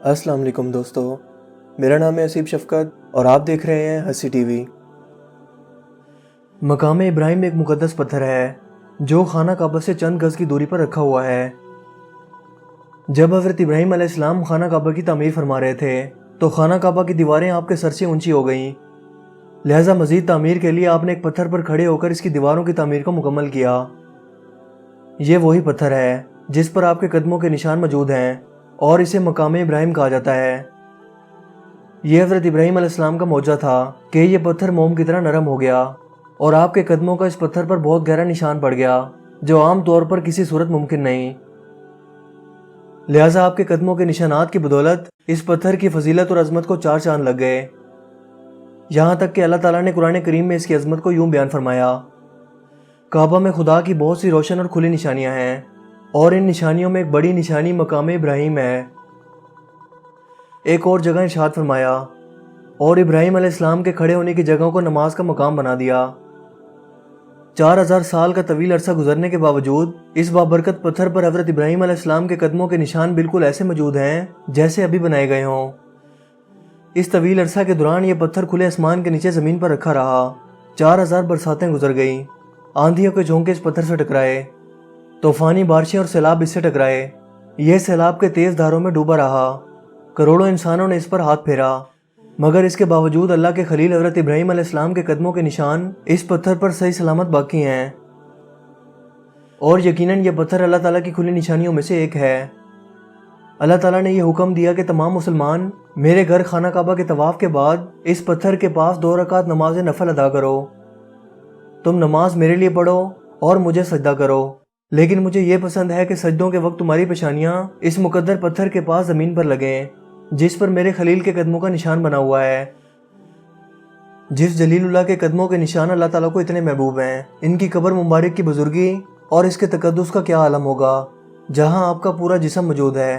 السلام علیکم دوستو، میرا نام ہے اسیب شفقت اور آپ دیکھ رہے ہیں ہنسی ٹی وی۔ مقام ابراہیم ایک مقدس پتھر ہے جو خانہ کعبہ سے چند گز کی دوری پر رکھا ہوا ہے۔ جب حضرت ابراہیم علیہ السلام خانہ کعبہ کی تعمیر فرما رہے تھے تو خانہ کعبہ کی دیواریں آپ کے سر سے اونچی ہو گئیں، لہٰذا مزید تعمیر کے لیے آپ نے ایک پتھر پر کھڑے ہو کر اس کی دیواروں کی تعمیر کو مکمل کیا۔ یہ وہی پتھر ہے جس پر آپ کے قدموں کے نشان موجود ہیں اور اسے مقام ابراہیم کہا جاتا ہے۔ یہ حضرت ابراہیم علیہ السلام کا معجزہ تھا کہ یہ پتھر موم کی طرح نرم ہو گیا اور آپ کے قدموں کا اس پتھر پر بہت گہرا نشان پڑ گیا جو عام طور پر کسی صورت ممکن نہیں۔ لہٰذا آپ کے قدموں کے نشانات کی بدولت اس پتھر کی فضیلت اور عظمت کو چار چاند لگ گئے، یہاں تک کہ اللہ تعالیٰ نے قرآن کریم میں اس کی عظمت کو یوں بیان فرمایا: کعبہ میں خدا کی بہت سی روشن اور کھلی نشانیاں ہیں اور ان نشانیوں میں ایک بڑی نشانی مقام ابراہیم ہے۔ ایک اور جگہ ارشاد فرمایا: اور ابراہیم علیہ السلام کے کھڑے ہونے کی جگہوں کو نماز کا مقام بنا دیا۔ 4000 سال کا طویل عرصہ گزرنے کے باوجود اس بابرکت پتھر پر حضرت ابراہیم علیہ السلام کے قدموں کے نشان بالکل ایسے موجود ہیں جیسے ابھی بنائے گئے ہوں۔ اس طویل عرصہ کے دوران یہ پتھر کھلے آسمان کے نیچے زمین پر رکھا رہا۔ 4000 برساتیں گزر گئیں، آندھیوں کے جھونکے اس پتھر سے ٹکرائے، طوفانی بارشیں اور سیلاب اس سے ٹکرائے، یہ سیلاب کے تیز دھاروں میں ڈوبا رہا، کروڑوں انسانوں نے اس پر ہاتھ پھیرا، مگر اس کے باوجود اللہ کے خلیل حضرت ابراہیم علیہ السلام کے قدموں کے نشان اس پتھر پر صحیح سلامت باقی ہیں۔ اور یقیناً یہ پتھر اللہ تعالیٰ کی کھلی نشانیوں میں سے ایک ہے۔ اللہ تعالیٰ نے یہ حکم دیا کہ تمام مسلمان میرے گھر خانہ کعبہ کے طواف کے بعد اس پتھر کے پاس 2 رکعت نماز نفل ادا کرو۔ تم نماز میرے لیے پڑھو اور مجھے سجدہ کرو، لیکن مجھے یہ پسند ہے کہ سجدوں کے وقت تمہاری پیشانیاں اس مقدر پتھر کے پاس زمین پر لگیں جس پر میرے خلیل کے قدموں کا نشان بنا ہوا ہے۔ جس جلیل اللہ کے قدموں کے نشان اللہ تعالیٰ کو اتنے محبوب ہیں، ان کی قبر مبارک کی بزرگی اور اس کے تقدس کا کیا عالم ہوگا جہاں آپ کا پورا جسم موجود ہے۔